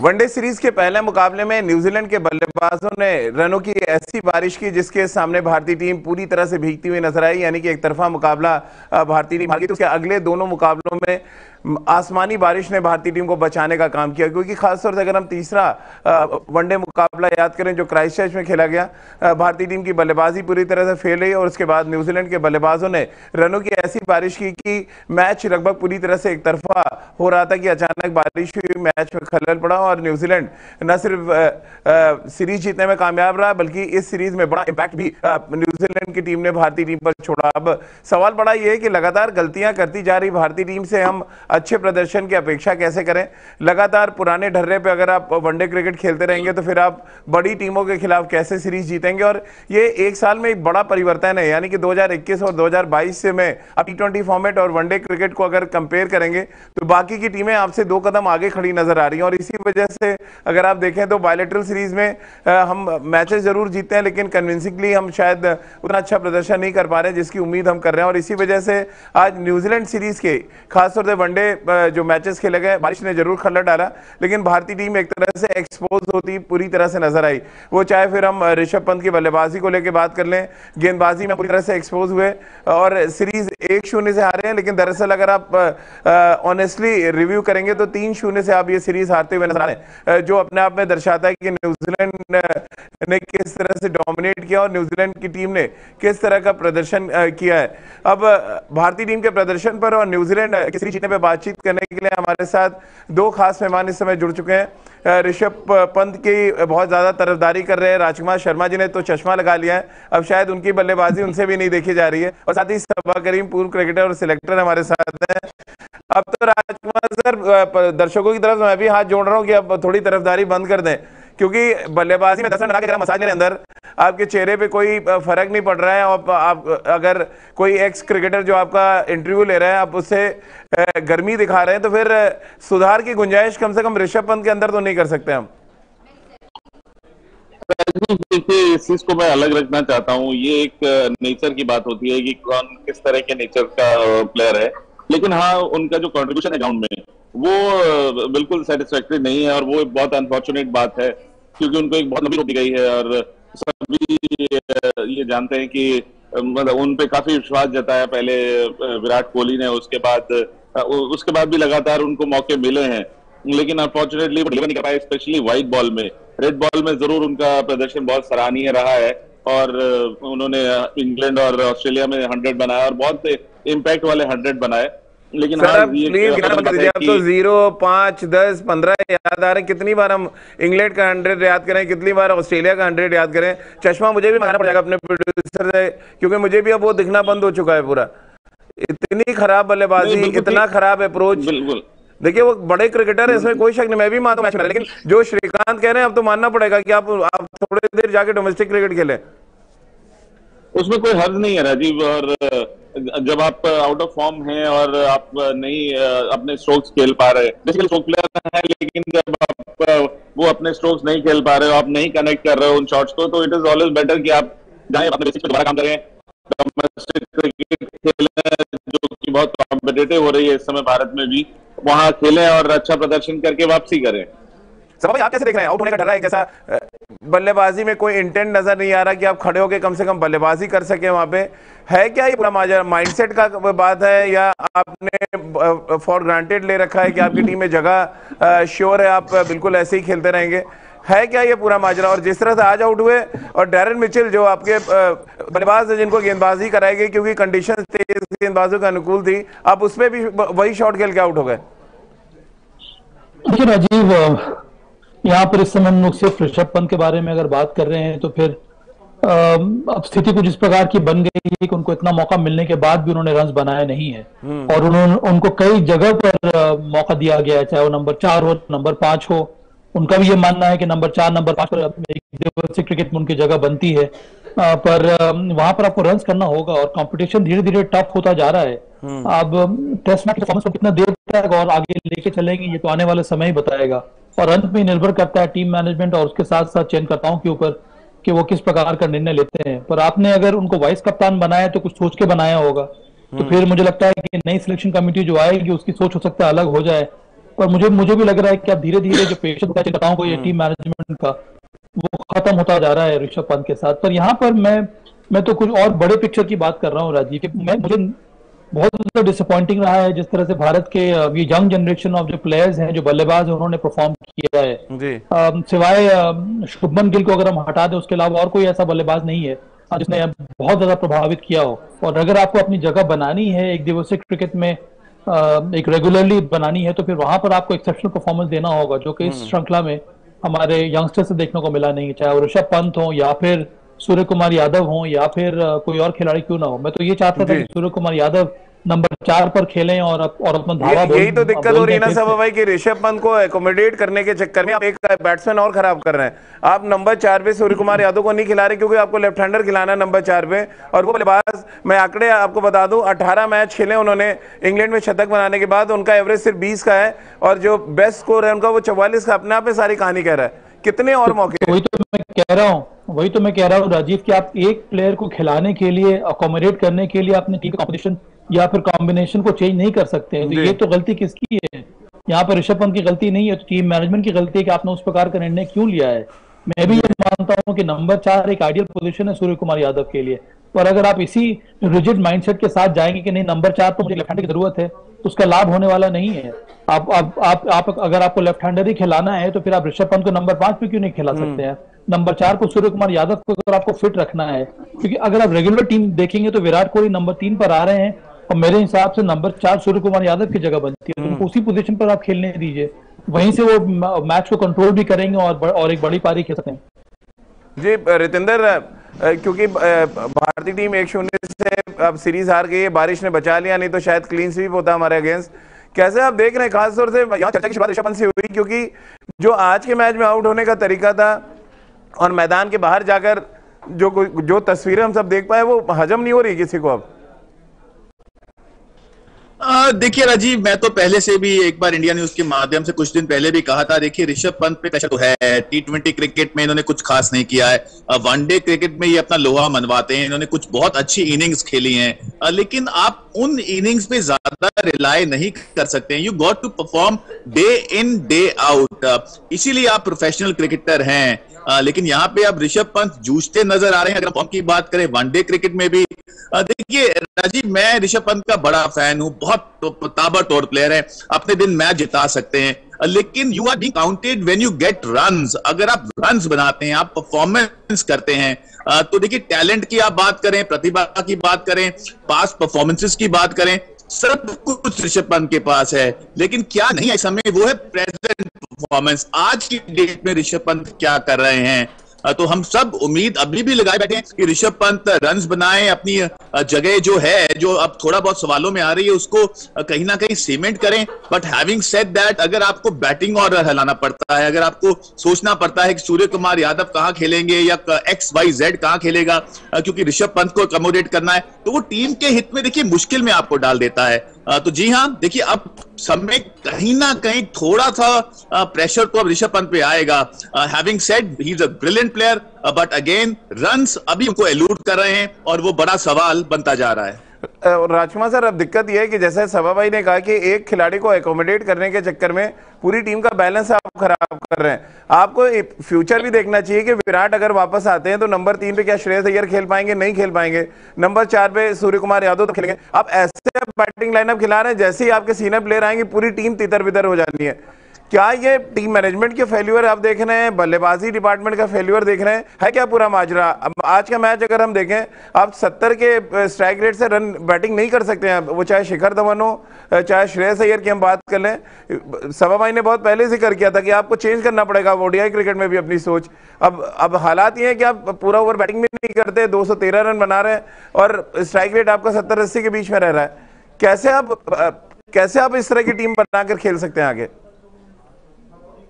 One day series के पहले मुकाबले में न्यूजीलैंड के बल्लेबाजों ने रनों की ऐसी बारिश की जिसके सामने भारतीय टीम पूरी तरह से भीगती हुई नजर आई। यानी कि एक तरफा मुकाबला भारतीय टीम हार गई। तो उसके अगले दोनों मुकाबलों में आसमानी बारिश ने भारतीय टीम को बचाने का काम किया, क्योंकि खासतौर से अगर हम तीसरा वनडे मुकाबला याद करें जो क्राइस्टचर्च में खेला गया, भारतीय टीम की बल्लेबाजी पूरी तरह से फेल रही और उसके बाद न्यूजीलैंड के बल्लेबाजों ने रनों की ऐसी बारिश की कि मैच लगभग पूरी तरह से एक तरफा हो रहा था कि अचानक बारिश हुई, मैच में खलल पड़ा और न्यूजीलैंड न सिर्फ सीरीज जीतने में कामयाब रहा बल्कि इस सीरीज में बड़ा इंपैक्ट भी न्यूजीलैंड की टीम ने भारतीय टीम पर छोड़ा। अब सवाल बड़ा यह है कि लगातार गलतियां करती जा रही भारतीय टीम से हम अच्छे प्रदर्शन की अपेक्षा कैसे करें। लगातार पुराने ढर्रे पे अगर आप वनडे क्रिकेट खेलते रहेंगे तो फिर आप बड़ी टीमों के खिलाफ कैसे सीरीज जीतेंगे। और ये एक साल में एक बड़ा परिवर्तन है, यानी कि 2021 और 2022 से में अब T20 फॉर्मेट और वनडे क्रिकेट को अगर कंपेयर करेंगे तो बाकी की टीमें आपसे 2 कदम आगे खड़ी नजर आ रही हैं। और इसी वजह से अगर आप देखें तो बायलैटरल सीरीज में हम मैचेस जरूर जीतते हैं लेकिन कन्विंसिंगली हम शायद उतना अच्छा प्रदर्शन नहीं कर पा रहे हैं जिसकी उम्मीद हम कर रहे हैं। और इसी वजह से आज न्यूजीलैंड सीरीज के खासतौर से वनडे जो मैचेस खेले गए बारिश ने जरूर खल्लड़ डाला, लेकिन भारतीय टीम एक तरह से एक्सपोज होती पूरी तरह से नजर आई। वो चाहे फिर हम ऋषभ पंत की बल्लेबाजी को लेकर बात कर लें, गेंदबाजी में पूरी तरह से एक्सपोज हुए और सीरीज 1-0 से हारे हैं, लेकिन दरअसल अगर आप ऑनेस्टली रिव्यू करेंगे तो 3-0 से आप ये सीरीज हारते हुए नजर आ रहे हैं, जो अपने आप में दर्शाता है कि न्यूजीलैंड ने किस तरह से डोमिनेट किया और न्यूजीलैंड की टीम ने किस तरह का प्रदर्शन किया है। अब भारतीय टीम के प्रदर्शन पर और न्यूजीलैंड की सीरीज जीतने पर बातचीत करने के लिए हमारे साथ 2 खास मेहमान इस समय जुड़ चुके हैं। ऋषभ पंत की बहुत ज्यादा तरफदारी कर रहे हैं राजकुमार शर्मा जी ने तो चश्मा लगा लिया है, अब शायद उनकी बल्लेबाजी उनसे भी नहीं देखी जा रही है। और साथ ही सबा करीम पूर्व क्रिकेटर और सिलेक्टर हमारे साथ हैं। अब तो राजकुमार सर, दर्शकों की तरफ मैं भी हाथ जोड़ रहा हूं कि अब थोड़ी तरफदारी बंद कर दें, क्योंकि बल्लेबाजी में 10 रन बना के मसाज के अंदर आपके चेहरे पे कोई फर्क नहीं पड़ रहा है। और आप अगर कोई एक्स क्रिकेटर जो आपका इंटरव्यू ले रहे हैं आप उससे गर्मी दिखा रहे हैं तो फिर सुधार की गुंजाइश कम से कम ऋषभ पंत के अंदर तो नहीं कर सकते हम। देखिए, इस चीज को मैं अलग रखना चाहता हूँ। ये एक नेचर की बात होती है कि कौन किस तरह के नेचर का प्लेयर है, लेकिन हाँ उनका जो कंट्रीब्यूशन है ग्राउंड में वो बिल्कुल सेटिस्फैक्टरी नहीं है और वो बहुत अनफॉर्चुनेट बात है, क्योंकि उनको एक बहुत लंबी रोटी गई है और सभी ये जानते हैं कि मतलब उन पे काफी विश्वास जताया पहले विराट कोहली ने, उसके बाद भी लगातार उनको मौके मिले हैं, लेकिन अनफॉर्चुनेटली वो डिलीवर नहीं कर पाए, स्पेशली व्हाइट बॉल में। रेड बॉल में जरूर उनका प्रदर्शन बहुत सराहनीय रहा है और उन्होंने इंग्लैंड और ऑस्ट्रेलिया में 100 बनाया और बहुत इम्पैक्ट वाले 100 बनाए। लेकिन सर अब प्लीज अब तो 0, 5, 10, 15 याद आ रहे हैं। कितनी बार हम इंग्लैंड का 100 याद करें, कितनी बार ऑस्ट्रेलिया का 100 याद करें। चश्मा मुझे भी मारना पड़ेगा अपने प्रोड्यूसर से, क्योंकि मुझे भी अब वो दिखना बंद हो चुका है पूरा। इतनी खराब बल्लेबाजी, इतना खराब अप्रोच। बिल्कुल देखिए वो बड़े क्रिकेटर है, इसमें कोई शक नहीं, मैं भी मानता हूं मैच में, लेकिन जो श्रीकांत कह रहे हैं अब तो मानना पड़ेगा कि आप थोड़ी देर जाके डोमेस्टिक क्रिकेट खेलें। उसमें कोई हर्ज नहीं है राजीव। और जब आप आउट ऑफ फॉर्म हैं और आप नहीं अपने स्ट्रोक्स खेल पा रहे, बेसिकली स्ट्रोक प्लेयर है, लेकिन जब आप वो अपने स्ट्रोक्स नहीं खेल पा रहे हो, आप नहीं कनेक्ट कर रहे हो उन शॉट्स को, तो इट इज ऑलवेज बेटर कि आप जाएं अपने बेसिक्स पे दोबारा काम करें, डोमेस्टिक क्रिकेट खेलें जो कि बहुत कॉम्पिटिटिव हो रही है इस समय भारत में भी, वहां खेलें और अच्छा प्रदर्शन करके वापसी करें। सब आप कैसे देख रहे हैं? आउट होने का डर है कैसा? बल्लेबाजी में कोई इंटेंट नजर नहीं आ रहा कि आप खड़े होकर कम से कम बल्लेबाजी कर सके। वहां पे है क्या ये पूरा माजरा माइंडसेट का बात है या आपने फॉर ग्रांटेड ले रखा है कि आपकी टीम में जगह श्योर है, आप बिल्कुल ऐसे ही खेलते रहेंगे? है क्या ये पूरा माजरा? और जिस तरह से आज आउट हुए और डैरेन मिचेल जो आपके बल्लेबाज है जिनको गेंदबाजी कराई गई क्योंकि कंडीशन तेज गेंदबाजों के अनुकूल थी, आप उसमें भी वही शॉट खेल के आउट हो गए। देखिए राजीव, यहाँ पर इस समय हम लोग सिर्फ ऋषभ पंत के बारे में अगर बात कर रहे हैं तो फिर अब स्थिति कुछ इस प्रकार की बन गई है कि उनको इतना मौका मिलने के बाद भी उन्होंने रन्स बनाए नहीं है और उनको कई जगह पर मौका दिया गया है, चाहे वो नंबर 4 हो, नंबर 5 हो। उनका भी ये मानना है कि नंबर 4, नंबर 5 पर क्रिकेट में उनकी जगह बनती है, पर वहां पर आपको रन्स करना होगा और कंपटीशन धीरे धीरे टफ होता जा रहा है। अब टेस्ट मैच परफॉर्मेंस को कितना देर तक और आगे लेके चलेंगे ये तो आने वाले समय ही बताएगा और अंत में निर्भर करता है टीम मैनेजमेंट और उसके साथ साथ चयनकर्ताओं के ऊपर कि वो किस प्रकार का निर्णय लेते हैं। पर आपने अगर उनको वाइस कप्तान बनाया तो कुछ सोच के बनाया होगा, तो फिर मुझे लगता है कि नई सिलेक्शन कमेटी जो आएगी उसकी सोच हो सकता है अलग हो जाए पर मुझे भी लग रहा है कि अब धीरे धीरे जो पेशेंस का चिंताओं को, ये टीम मैनेजमेंट का, वो खत्म होता जा रहा है ऋषभ पंत के साथ। पर यहाँ पर मैं तो कुछ और बड़े पिक्चर की बात कर रहा हूँ राजीव, कि मुझे बहुत ज्यादा डिसअपॉइंटिंग रहा है जिस तरह से भारत के ये यंग जनरेशन ऑफ जो प्लेयर्स हैं, जो बल्लेबाज हैं, उन्होंने परफॉर्म किया है। सिवाय शुभमन गिल को अगर हम हटा दें, उसके अलावा और कोई ऐसा बल्लेबाज नहीं है जिसने बहुत ज्यादा प्रभावित किया हो। और अगर आपको अपनी जगह बनानी है एक दिवसीय क्रिकेट में, एक रेगुलरली बनानी है, तो फिर वहां पर आपको एक्सेप्शनल परफॉर्मेंस देना होगा, जो कि इस श्रृंखला में हमारे यंगस्टर से देखने को मिला नहीं, चाहे वो ऋषभ पंत हो या फिर सूर्य कुमार यादव हो या फिर कोई और खिलाड़ी क्यों ना हो। मैं तो ये चाहता था कि सूर्य कुमार यादव नंबर 4 पर खेलें और अपना धावा यही तो दिक्कत हो रही है ना सब भाई, कि ऋषभ पंत को एकोमोडेट करने के चक्कर में आप एक बैट्समैन और खराब कर रहे हैं। आप नंबर 4 पे सूर्य कुमार यादव को नहीं खिला रहे, क्योंकि आपको लेफ्ट हैंडर खिलाना है नंबर 4 पे। और वो बल्लेबाज, मैं आंकड़े आपको बता दूं, 18 मैच खेले उन्होंने इंग्लैंड में शतक बनाने के बाद, उनका एवरेज सिर्फ 20 का है, और जो बेस्ट स्कोर है उनका वो 44 का। अपने आप में सारी कहानी कह रहा है, कितने और मौके। वही तो मैं कह रहा हूँ राजीव, कि आप एक प्लेयर को खिलाने के लिए, अकोमोडेट करने के लिए अपने टीम कॉम्पिटिशन या फिर कॉम्बिनेशन को चेंज नहीं कर सकते हैं। तो ये तो गलती किसकी है? यहाँ पर ऋषभ पंत की गलती नहीं है, तो टीम मैनेजमेंट की गलती है कि आपने उस प्रकार का निर्णय क्यों लिया है। मैं भी ये मानता हूँ कि नंबर 4 एक आइडियल पोजीशन है सूर्य कुमार यादव के लिए, पर अगर आप इसी रिजिड माइंडसेट के साथ जाएंगे कि नहीं नंबर 4 तो मुझे लेफ्ट हैंडर की जरूरत है, तो उसका लाभ होने वाला नहीं है। आप अगर आपको लेफ्ट हैंडर ही खिलाना है, तो फिर आप ऋषभ पंत को नंबर 5 पे क्यों नहीं खिला सकते हैं? नंबर 4 को सूर्य कुमार यादव को अगर आपको फिट रखना है, क्योंकि अगर आप रेगुलर टीम देखेंगे तो विराट कोहली नंबर 3 पर आ रहे हैं, और मेरे हिसाब से नंबर 4 सूर्य कुमार यादव की जगह बनती है, तो उनको उसी पोजीशन पर आप खेलने दीजिए, वहीं से वो मैच को कंट्रोल भी करेंगे और एक बड़ी पारी खेल सकते हैं। जी रितेंद्र, क्योंकि भारतीय टीम 1-0 से अब सीरीज हार गई है, बारिश ने बचा लिया, नहीं तो शायद क्लीन स्वीप होता हमारे अगेंस्ट। कैसे आप देख रहे हैं, खासतौर से यहाँ चर्चा की शुरुआत ऋषभ पंत से हुई, क्योंकि जो आज के मैच में आउट होने का तरीका था और मैदान के बाहर जाकर जो तस्वीरें हम सब देख पाए, वो हजम नहीं हो रही किसी को अब। देखिए राजीव, मैं तो पहले से भी एक बार इंडिया न्यूज के माध्यम से कुछ दिन पहले भी कहा था, देखिए ऋषभ पंत पे प्रेशर तो है, T20 क्रिकेट में इन्होंने कुछ खास नहीं किया है, वनडे क्रिकेट में ये अपना लोहा मनवाते हैं, इन्होंने कुछ बहुत अच्छी इनिंग्स खेली हैं, लेकिन आप उन इनिंग्स पे ज्यादा रिलाय नहीं कर सकते हैं। You got to perform day in day out, इसीलिए आप प्रोफेशनल क्रिकेटर हैं। लेकिन यहाँ पे अब ऋषभ पंत जूझते नजर आ रहे हैं। अगर फॉर्म की बात करें वनडे क्रिकेट में भी, देखिए राजीव, मैं ऋषभ पंत का बड़ा फैन हूं, बहुत ताबड़तोड़ प्लेयर है, अपने दिन मैच जिता सकते हैं, लेकिन you are being counted when you get runs. अगर आप रन्स बनाते हैं, आप परफॉर्मेंस करते हैं, तो देखिए टैलेंट की आप बात करें, प्रतिभा की बात करें, पास्ट परफॉर्मेंसेस की बात करें, सब कुछ ऋषभ पंत के पास है, लेकिन क्या नहीं है इस समय, वो है प्रेजेंट परफॉर्मेंस। आज की डेट में ऋषभ पंत क्या कर रहे हैं, तो हम सब उम्मीद अभी भी लगाए बैठे हैं कि ऋषभ पंत रन्स बनाए, अपनी जगह जो है, जो अब थोड़ा बहुत सवालों में आ रही है, उसको कहीं ना कहीं सीमेंट करें। बट हैविंग सेड दैट, अगर आपको बैटिंग ऑर्डर हिलाना पड़ता है, अगर आपको सोचना पड़ता है कि सूर्य कुमार यादव कहां खेलेंगे या XYZ कहां खेलेगा, क्योंकि ऋषभ पंत को अकोमोडेट करना है, तो वो टीम के हित में देखिए मुश्किल में आपको डाल देता है। तो जी हाँ, देखिए अब समय कहीं ना कहीं थोड़ा सा प्रेशर तो अब ऋषभ पंत पे आएगा। Having said, he is a brilliant player, but again runs अभी उनको एलूड कर रहे हैं और वो बड़ा सवाल बनता जा रहा है। राजकुमार सर, अब दिक्कत यह है कि जैसे सभा भाई ने कहा कि एक खिलाड़ी को एकोमोडेट करने के चक्कर में पूरी टीम का बैलेंस आप खराब कर रहे हैं। आपको फ्यूचर भी देखना चाहिए कि विराट अगर वापस आते हैं तो नंबर 3 पे क्या श्रेयस अय्यर खेल पाएंगे? नहीं खेल पाएंगे। नंबर 4 पे सूर्य कुमार यादव तो खेलेंगे। आप ऐसे बैटिंग लाइनअप खिला रहे हैं, जैसे ही आपके सीनियर प्लेयर आएंगे पूरी टीम तितर बितर हो जानी है। क्या ये टीम मैनेजमेंट के फेल्यूर आप देख रहे हैं, बल्लेबाजी डिपार्टमेंट का फेल्यूर देख रहे हैं, है क्या पूरा माजरा? अब आज का मैच अगर हम देखें, आप 70 के स्ट्राइक रेट से रन बैटिंग नहीं कर सकते हैं, वो चाहे शिखर धवन हो, चाहे श्रेयस अय्यर की हम बात कर लें। सभा भाई ने बहुत पहले जिक्र किया था कि आपको चेंज करना पड़ेगा ओडीआई क्रिकेट में भी अपनी सोच। अब हालात ये हैं कि आप पूरा ओवर बैटिंग भी नहीं करते, 213 रन बना रहे हैं और स्ट्राइक रेट आपका 70-80 के बीच में रह रहा है। कैसे आप इस तरह की टीम बनाकर खेल सकते हैं आगे?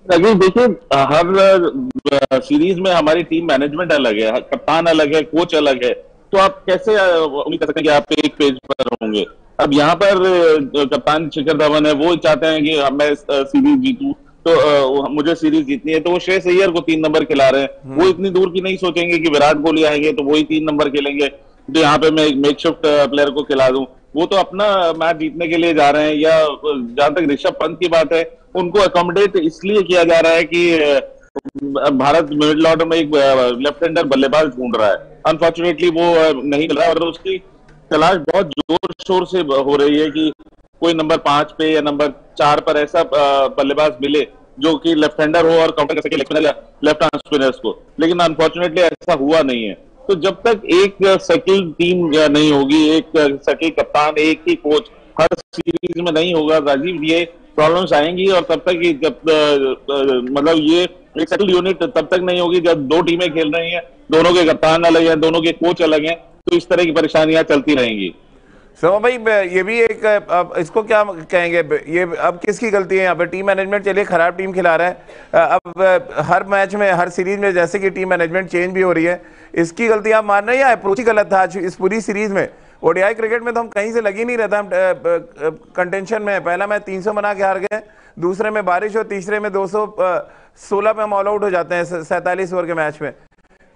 देखिए, हर सीरीज में हमारी टीम मैनेजमेंट अलग है, कप्तान अलग है, कोच अलग है, तो आप कैसे उम्मीद कर सकते हैं कि आप एक पेज पर होंगे? अब यहाँ पर कप्तान शिखर धवन है, वो चाहते हैं कि मैं सीरीज जीतूं, तो मुझे सीरीज जीतनी है, तो वो श्रेयस अय्यर को 3 नंबर खिला रहे हैं। वो इतनी दूर की नहीं सोचेंगे कि विराट कोहली आएंगे तो वही 3 नंबर खेलेंगे, तो यहाँ पे मैं एक मेकशिफ्ट प्लेयर को खिला दूं। वो तो अपना मैच जीतने के लिए जा रहे हैं। या जहां तक ऋषभ पंत की बात है, उनको अकोमोडेट इसलिए किया जा रहा है कि भारत मिडिल ऑर्डर में एक लेफ्ट हैंडर बल्लेबाज ढूंढ रहा है। अनफॉर्चुनेटली वो नहीं मिल रहा है, और उसकी तलाश बहुत जोर शोर से हो रही है कि कोई नंबर 5 पे या नंबर 4 पर ऐसा बल्लेबाज मिले जो कि लेफ्ट हैंडर हो और काउंटर कर सके लेफ्ट या लेफ्ट आर्म स्पिनर्स को। लेकिन अनफॉर्चुनेटली ऐसा हुआ नहीं है। तो जब तक एक सेटल टीम नहीं होगी, एक सेटल कप्तान, एक ही कोच हर सीरीज में नहीं होगा राजीव, ये प्रॉब्लम्स आएंगी। और तब तक जब मतलब ये एक सेटल यूनिट तब तक नहीं होगी जब दो टीमें खेल रही हैं, दोनों के कप्तान अलग हैं, दोनों के कोच अलग हैं, तो इस तरह की परेशानियां चलती रहेंगी। सो भाई ये भी एक, अब इसको क्या कहेंगे, ये अब किसकी गलती है यहाँ पे? टीम मैनेजमेंट चलिए खराब टीम खिला रहा है, अब हर मैच में हर सीरीज में जैसे कि टीम मैनेजमेंट चेंज भी हो रही है, इसकी गलती आप मान रहे हैं या अप्रोच ही गलत था आज इस पूरी सीरीज में? ओडीआई क्रिकेट में तो हम कहीं से लग ही नहीं रहता, हम कंटेंशन में है। पहला मैच 300 बना के हार गए, दूसरे में बारिश और तीसरे में 216 पे हम ऑल आउट हो जाते हैं 47 ओवर के मैच में।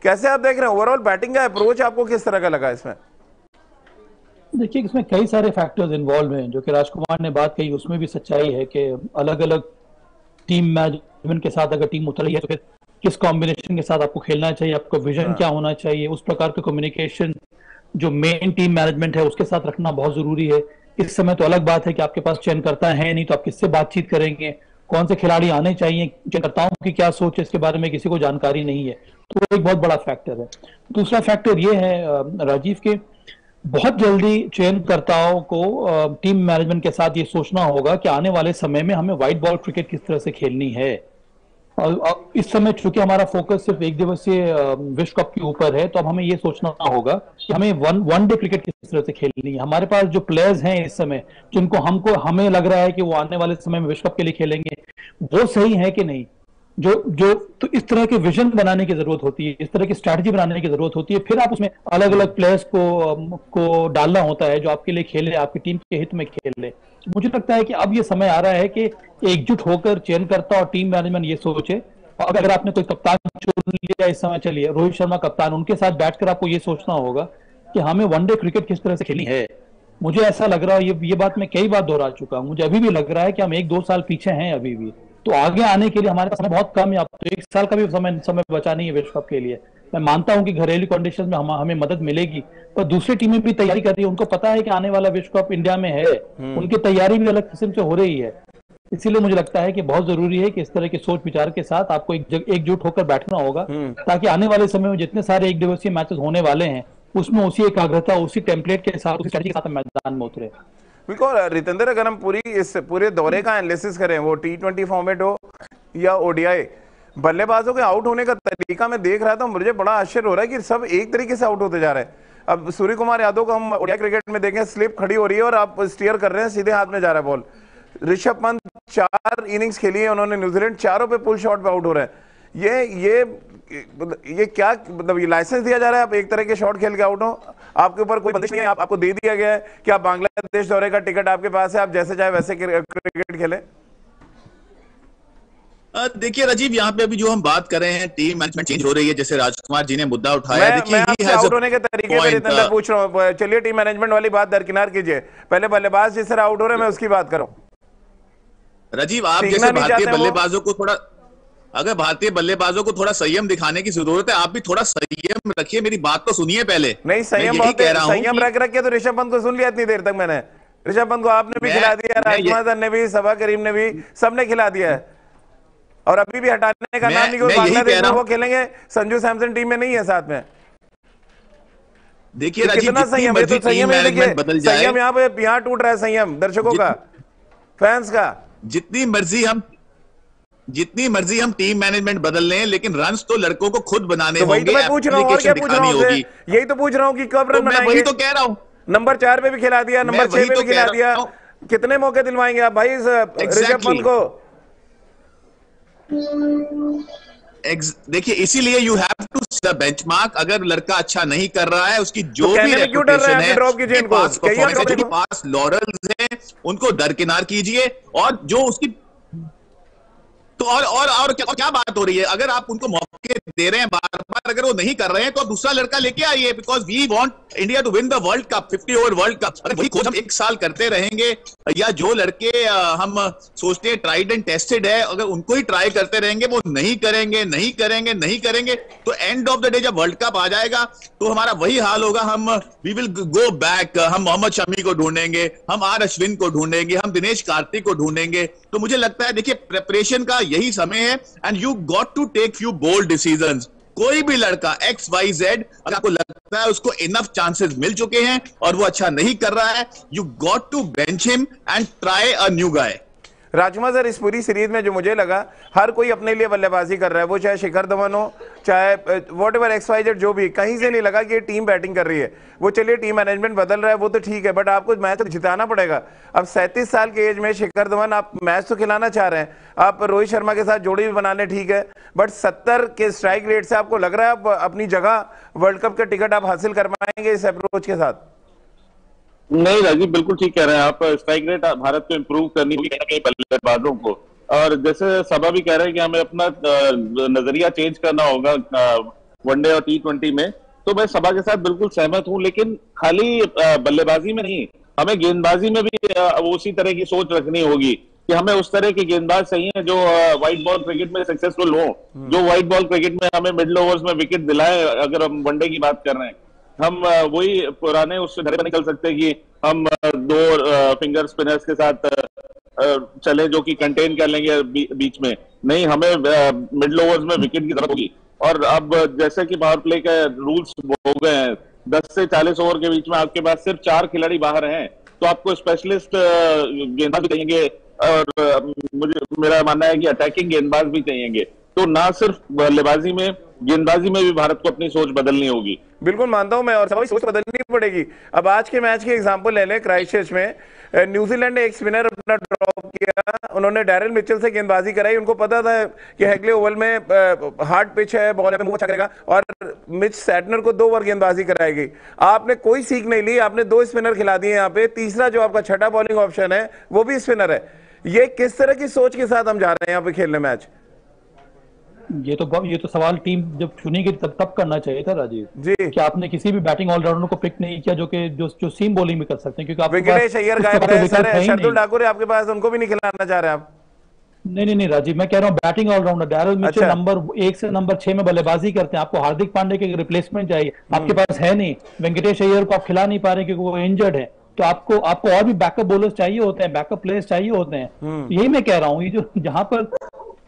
कैसे आप देख रहे हैं ओवरऑल बैटिंग का अप्रोच आपको किस तरह का लगा इसमें? देखिए, इसमें कई सारे फैक्टर्स इन्वॉल्व हैं। जो कि राजकुमार ने बात कही उसमें भी सच्चाई है कि अलग अलग टीम मैनेजमेंट के साथ अगर टीम उतर रही है तो फिर किस कॉम्बिनेशन के साथ आपको खेलना चाहिए, आपका विजन क्या होना चाहिए, उस प्रकार का कम्युनिकेशन जो मेन टीम मैनेजमेंट है उसके साथ रखना बहुत जरूरी है। इस समय तो अलग बात है कि आपके पास चयनकर्ता है नहीं, तो आप किससे बातचीत करेंगे, कौन से खिलाड़ी आने चाहिए, चयनकर्ताओं की क्या सोच है इसके बारे में किसी को जानकारी नहीं है। तो वो एक बहुत बड़ा फैक्टर है। दूसरा फैक्टर ये है राजीव के, बहुत जल्दी चयनकर्ताओं को टीम मैनेजमेंट के साथ ये सोचना होगा कि आने वाले समय में हमें व्हाइट बॉल क्रिकेट किस तरह से खेलनी है। और इस समय चूंकि हमारा फोकस सिर्फ एक दिवसीय विश्व कप के ऊपर है, तो अब हमें ये सोचना होगा कि हमें वन डे क्रिकेट किस तरह से खेलनी है। हमारे पास जो प्लेयर्स हैं इस समय, जिनको हमें लग रहा है कि वो आने वाले समय में विश्व कप के लिए खेलेंगे, वो सही है कि नहीं, तो इस तरह के विजन बनाने की जरूरत होती है, इस तरह की स्ट्रैटेजी बनाने की जरूरत होती है। फिर आप उसमें अलग अलग प्लेयर्स को डालना होता है जो आपके लिए खेले, आपकी टीम के हित में खेले। मुझे लगता है कि अब ये समय आ रहा है कि एकजुट होकर चयनकर्ता और टीम मैनेजमेंट ये सोचे। और अगर आपने कोई कप्तान चुन लिया इस समय, चलिए रोहित शर्मा कप्तान, उनके साथ बैठकर आपको ये सोचना होगा कि हमें वनडे क्रिकेट किस तरह से खेलनी है। मुझे ऐसा लग रहा है, ये बात मैं कई बार दोहरा चुका हूं, मुझे अभी भी लग रहा है कि हम 1-2 साल पीछे हैं अभी भी। तो आगे आने के लिए हमारे पास समय बहुत कम है, अब तो 1 साल का भी समय बचा नहीं है विश्व कप के लिए। मैं मानता हूं कि घरेलू कंडीशन में हमें मदद मिलेगी, पर दूसरी टीमें भी तैयारी कर रही है, उनको पता है कि आने वाला विश्व कप इंडिया में है, उनकी तैयारी भी अलग किस्म से हो रही है। इसीलिए मुझे लगता है कि बहुत जरूरी है कि इस तरह के सोच विचार के साथ आपको एकजुट होकर बैठना होगा, ताकि आने वाले समय में जितने सारे एक दिवसीय मैचेस होने वाले हैं उसमें उसी एकाग्रता, उसी टेम्पलेट के साथ, उसी स्ट्रेटजी के साथ मैदान में उतरे। बिल्कुल रितेंद्र, अगर हम इस पूरे दौरे का एनालिसिस करें, वो T20 फॉर्मेट हो या ओडीआई, बल्लेबाजों के आउट होने का तरीका मैं देख रहा था, मुझे बड़ा आश्चर्य हो रहा है कि सब एक तरीके से आउट होते जा रहे हैं। अब सूर्य कुमार यादव को हम ओडीआई क्रिकेट में देखें, स्लिप खड़ी हो रही है और आप स्टीयर कर रहे हैं, सीधे हाथ में जा रहा है बॉल। ऋषभ पंत 4 इनिंग्स खेली है उन्होंने न्यूजीलैंड, चारों पे पुल शॉट पे आउट हो रहे हैं। ये क्या मतलब, ये लाइसेंस दिया जा रहा है आप एक तरह के शॉट खेल के आउट हो? आपके ऊपर कोई बंदिश नहीं है, आपको दे दिया गया है कि आप बांग्लादेश दौरे का टिकट आपके पास है, आप जैसे चाहे वैसे क्रिकेट खेलें? देखिए राजीव, यहाँ पे अभी जो हम बात कर रहे हैं, टीम मैनेजमेंट चेंज हो रही है, जैसे राजकुमार जी ने मुद्दा उठाया। मैं आपसे आउट होने के तरीके पे रितेंद्र पूछ रहा हूँ, चलिए टीम मैनेजमेंट वाली बात दरकिनार कीजिए, पहले बल्लेबाज जिस तरह आउट हो रहे हैं मैं उसकी बात करूं। राजीव, आप जैसे भारतीय बल्लेबाजों को थोड़ा, अगर भारतीय बल्लेबाजों को थोड़ा संयम दिखाने की जरूरत है, आप भी थोड़ा संयम रखिए, मेरी बात तो सुनिए पहले। नहीं, संयम रख के तो ऋषभ पंत को सुन लिया इतनी देर तक मैंने। ऋषभ पंत को आपने भी खिला दिया, राजकुमार ने भी, सबा करीम ने भी, सबने खिला दिया है, और अभी भी हटाने का नाम नहीं। बांग्लादेश में वो खेलेंगे, संजू सैमसन टीम में नहीं है साथ में। देखिए राजीव, कितना संयम है, तो संयम यहाँ पे यहाँ टूट रहा है, संयम दर्शकों का, फैंस का। जितनी मर्जी हम टीम मैनेजमेंट बदल लें, लेकिन रन्स तो लड़कों को खुद बनाने होंगे। वही तो मैं पूछ रहा हूँ, और क्या पूछ रहा हूँ, यही तो पूछ रहा हूँ कि कब रन बनाएंगे। वही तो कह रहा हूँ, नंबर 4 पे भी खिला दिया, नंबर 6 पे भी खिला दिया, कितने मौके दिलवाएंगे आप भाई ऋषभ पंत को? देखिए, इसीलिए you have to set the benchmark. अगर लड़का अच्छा नहीं कर रहा है, उसकी जो भी रेपुटेशन है, पास लॉरल्स हैं, उनको दरकिनार कीजिए, और जो उसकी तो और क्या बात हो रही है? अगर आप उनको मौके दे रहे हैं बार बार, अगर वो नहीं कर रहे हैं तो दूसरा लड़का लेके आइए, because we want India to win the world cup, 50 over world cup. अगर वही कोच हम एक साल करते रहेंगे, या जो लड़के हम सोचते हैं ट्राइड एंड टेस्टेड है, अगर उनको ही ट्राई करते रहेंगे, वो नहीं करेंगे, तो एंड ऑफ द डे जब वर्ल्ड कप आ जाएगा तो हमारा वही हाल होगा। हम वी विल गो बैक, हम मोहम्मद शमी को ढूंढेंगे, हम आर अश्विन को ढूंढेंगे, हम दिनेश कार्तिक को ढूंढेंगे। तो मुझे लगता है देखिए प्रिपरेशन का यही समय है, and you got to take few bold decisions. कोई भी लड़का XYZ अगर आपको लगता है उसको इनफ चांसेस मिल चुके हैं और वो अच्छा नहीं कर रहा है, you got to bench him and try a new guy. Rajkumar sir, इस पूरी सीरीज में जो मुझे लगा, हर कोई अपने लिए बल्लेबाजी कर रहा है, वो चाहे शिखर धवन हो, चाहे वॉट एवर XYZ, जो भी, कहीं से नहीं लगा कि ये टीम बैटिंग कर रही है। वो चलिए टीम मैनेजमेंट बदल रहा है, वो तो ठीक है, बट आपको मैच तो जिताना पड़ेगा। अब 37 साल के एज में शिखर धवन, आप मैच तो खिलाना चाह रहे हैं, आप रोहित शर्मा के साथ जोड़ी भी बनाने ठीक है, बट 70 के स्ट्राइक रेट से आपको लग रहा है आप अपनी जगह वर्ल्ड कप का टिकट आप हासिल कर पाएंगे इस अप्रोच के साथ? नहीं राजीव, बिल्कुल ठीक कह रहे हैं आप। स्ट्राइक रेट भारत को इंप्रूव करनी होगी कहीं ना कहीं बल्लेबाजों को, और जैसे सभा भी कह रहे हैं कि हमें अपना नजरिया चेंज करना होगा वनडे और T20 में, तो मैं सभा के साथ बिल्कुल सहमत हूं। लेकिन खाली बल्लेबाजी में नहीं, हमें गेंदबाजी में भी उसी तरह की सोच रखनी होगी कि हमें उस तरह के गेंदबाज चाहिए जो व्हाइट बॉल क्रिकेट में सक्सेसफुल हो, जो व्हाइट बॉल क्रिकेट में हमें मिडिल ओवर्स में विकेट दिलाए। अगर हम वनडे की बात कर रहे हैं, हम वही पुराने उससे धरे निकल सकते हैं कि हम 2 फिंगर स्पिनर्स के साथ चले जो कि कंटेन कर लेंगे बीच में। नहीं, हमें मिडिल ओवर्स में विकेट की जरूरत होगी। और अब जैसे कि पावर प्ले के रूल्स हो गए हैं, 10 से 40 ओवर के बीच में आपके पास सिर्फ 4 खिलाड़ी बाहर हैं, तो आपको स्पेशलिस्ट गेंदबाज भी चाहिए, और मेरा मानना है कि अटैकिंग गेंदबाज भी चाहिए। तो ना सिर्फ बल्लेबाजी में, गेंदबाजी में भी भारत को अपनी सोच बदलनी होगी। बिल्कुल मानता हूं मैं, और सभी सोच बदलनी पड़ेगी। अब आज के मैच के एग्जांपल ले लें, क्राइस्टचर्च में न्यूजीलैंड ने एक स्पिनर अपना ड्रॉप किया, उन्होंने डैरिल मिचेल से गेंदबाजी कराई। उनको पता था कि हैगले ओवल में हार्ड पिच है, बॉल पे अच्छा करेगा, और मिच सैटनर को 2 ओवर गेंदबाजी कराएगी। आपने कोई सीख नहीं ली, आपने 2 स्पिनर खिला दिए यहाँ पे, तीसरा जो आपका छठा बॉलिंग ऑप्शन है वो भी स्पिनर है। ये किस तरह की सोच के साथ हम जा रहे हैं यहाँ पे खेलने मैच? ये तो सवाल टीम जब चुनेगी तब करना चाहिए था राजीव जी, कि आपने किसी भी बैटिंग ऑलराउंडर को पिक नहीं किया जो सीम बॉलिंग भी कर सकते हैं, क्योंकि आपके वेंकटेश अय्यर गायब है, शार्दुल ठाकुर है आपके पास, उनको भी नहीं खिलाना चाह रहे आप? नहीं राजीव, मैं कह रहा हूँ बैटिंग ऑलराउंडर डैरिल मिचेल अच्छा। नंबर 1 से नंबर 6 में बल्लेबाजी करते हैं। आपको हार्दिक पांडे के रिप्लेसमेंट चाहिए, आपके पास है नहीं। वेंकटेश अय्यर को आप खिला नहीं पा रहे क्योंकि वो इंजर्ड है, तो आपको और भी बैकअप बॉलर्स चाहिए होते हैं, बैकअप प्लेयर्स चाहिए होते हैं। यही मैं कह रहा हूँ, ये जो जहां पर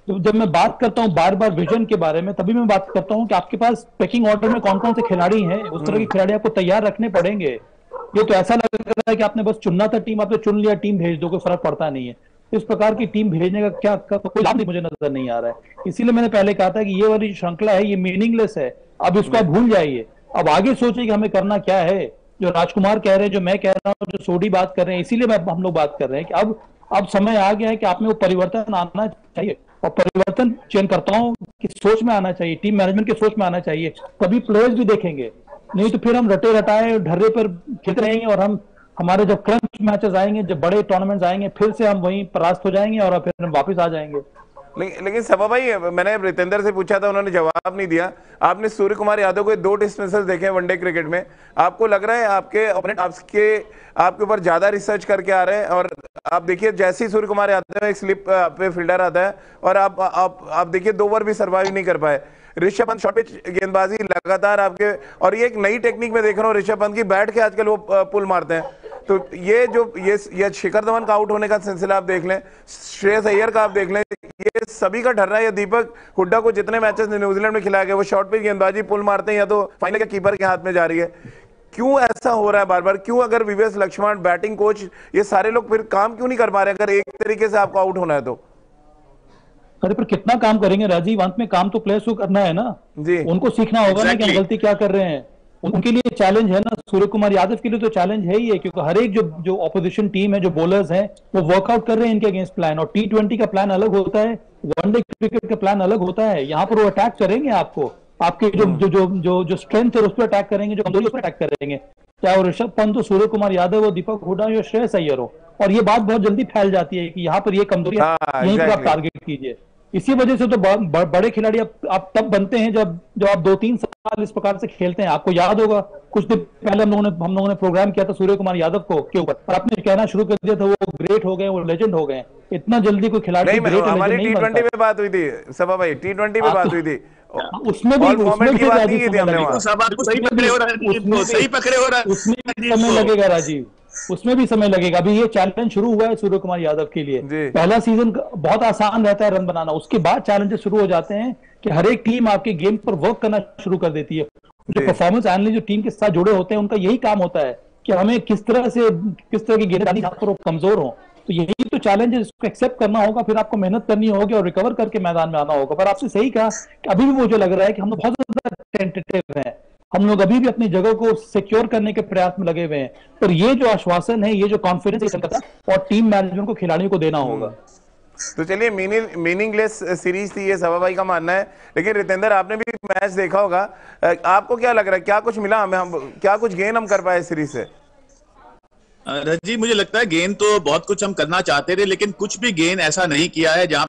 जब मैं बात करता हूँ बार बार विजन के बारे में, तभी मैं बात करता हूँ कि आपके पास पैकिंग ऑर्डर में कौन कौन से खिलाड़ी हैं, उस तरह के खिलाड़ी आपको तैयार रखने पड़ेंगे। ये तो ऐसा लग रहा है कि आपने बस चुनना था टीम, आपने चुन लिया, टीम भेज दो, कोई फर्क पड़ता नहीं है। इस प्रकार की टीम भेजने का क्या कोई लाभ मुझे नजर नहीं आ रहा है। इसीलिए मैंने पहले कहा था कि ये वाली श्रृंखला है, ये मीनिंगलेस है, अब इसको आप भूल जाइए, अब आगे सोचिए कि हमें करना क्या है। जो राजकुमार कह रहे हैं, जो मैं कह रहा हूँ, जो सोडी बात कर रहे हैं, इसीलिए हम लोग बात कर रहे हैं कि अब समय आ गया है कि आप में वो परिवर्तन आना चाहिए, और परिवर्तन चयनकर्ताओं की सोच में आना चाहिए, टीम मैनेजमेंट की सोच में आना चाहिए, तभी प्लेयर्स भी देखेंगे। नहीं तो फिर हम रटे रटाए ढर्रे पर खेलते रहेंगे, और हमारे जब क्रंच मैचेस आएंगे, जब बड़े टूर्नामेंट्स आएंगे, फिर से हम वहीं परास्त हो जाएंगे और फिर हम वापस आ जाएंगे। लेकिन सभा भाई, मैंने रितेंद्र से पूछा था, उन्होंने जवाब नहीं दिया। आपने सूर्य कुमार यादव को 2 डिस्मिसल्स देखे वनडे क्रिकेट में, आपको लग रहा है आपके ओपोनेंट आपके ऊपर ज्यादा रिसर्च करके आ रहे हैं? और आप देखिए, जैसे ही सूर्य कुमार यादव एक स्लिप पे फील्डर आता है, और आप देखिए 2 ओवर भी सर्वाइव नहीं कर पाए। ऋषभ पंत शॉर्ट पिच गेंदबाजी लगातार आपके, और ये एक नई टेक्निक में देख रहा हूँ ऋषभ पंत की, बैठ के आजकल वो पुल मारते हैं। तो ये शिखर धवन का आउट होने का सिलसिला आप देख लें, श्रेयस अय्यर का आप देख लें, ये सभी का डर रहा है। या दीपक हुड्डा को जितने मैचेस न्यूजीलैंड में खिलाया गया, वो शॉर्ट पिच गेंदबाजी पुल मारते हैं, या तो फाइनल के कीपर के हाथ में जा रही है। क्यों ऐसा हो रहा है बार बार? क्यों अगर वीवीएस लक्ष्मण, बैटिंग कोच, ये सारे लोग फिर काम क्यों नहीं कर पा रहे अगर एक तरीके से आपको आउट होना है तो? अरे पर कितना काम करेंगे राजीव, अंत में काम तो प्लेयर्स को करना है ना जी, उनको सीखना होगा ना कि हम गलती क्या कर रहे हैं। उनके लिए चैलेंज है ना, सूर्य कुमार यादव के लिए तो चैलेंज है ही है, क्योंकि हर एक जो ऑपोजिशन टीम है, जो बॉलर्स हैं, वो वर्कआउट कर रहे हैं इनके अगेंस्ट प्लान, और T20 का प्लान अलग होता है, वनडे क्रिकेट का प्लान अलग होता है। यहाँ पर वो अटैक करेंगे आपको, आपके जो स्ट्रेंथ है उस पर अटैक करेंगे, जो कमजोरी उस पर अटैक करेंगे, चाहे वो ऋषभ पंत हो, सूर्य कुमार यादव हो, दीपक हुड्डा या श्रेयस अय्यर हो। और ये बात बहुत जल्दी फैल जाती है कि यहाँ पर ये कमजोरी यहीं पर आप टारगेट कीजिए। इसी वजह से तो बड़े खिलाड़ी आप तब बनते हैं जब आप 2-3 साल इस प्रकार से खेलते हैं। आपको याद होगा कुछ दिन पहले हम लोगों ने प्रोग्राम किया था सूर्य कुमार यादव के ऊपर, और आपने कहना शुरू कर दिया था वो ग्रेट हो गए, वो लेजेंड हो गए। इतना जल्दी कोई खिलाड़ी नहीं, हमारी T20 में बात हुई थी सभा भाई, T20 में बात हुई थी, उसमें भी सही पकड़े हो रहा है, उसमें भी समय लगेगा राजीव, उसमें भी समय लगेगा। अभी ये चैलेंज शुरू हुआ है सूर्य कुमार यादव के लिए। पहला सीजन बहुत आसान रहता है रन बनाना, उसके बाद चैलेंजेस शुरू हो जाते हैं कि हर एक टीम आपके गेम पर वर्क करना शुरू कर देती है। जो परफॉर्मेंस एनालिस्ट जो टीम के साथ जुड़े होते हैं उनका यही काम होता है कि हमें किस तरह की गेंदबाजी जहां पर वो कमजोर हो। तो यही तो चैलेंज है, इसको एक्सेप्ट करना होगा, फिर आपको मेहनत करनी होगी और रिकवर करके मैदान में आना होगा। पर आपसे सही कहा कि अभी भी मुझे लग रहा है कि हम लोग बहुत ज्यादा टेंटेटिव हैं, हम लोग अभी भी अपनी जगह को सिक्योर करने के प्रयास में लगे हुए हैं। पर ये जो आश्वासन है, ये जो कॉन्फिडेंस और टीम मैनेजमेंट को खिलाड़ियों को देना होगा। तो चलिए, मीनिंगलेस सीरीज थी ये सभा भाई का मानना है। लेकिन रितेंद्र, आपने भी मैच देखा होगा, आपको क्या लग रहा है, क्या कुछ मिला हमें, हम क्या कुछ गेन हम कर पाए सीरीज से? रजी, मुझे लगता है गेन तो बहुत कुछ हम करना चाहते थे, लेकिन कुछ भी गेन ऐसा नहीं किया है जहां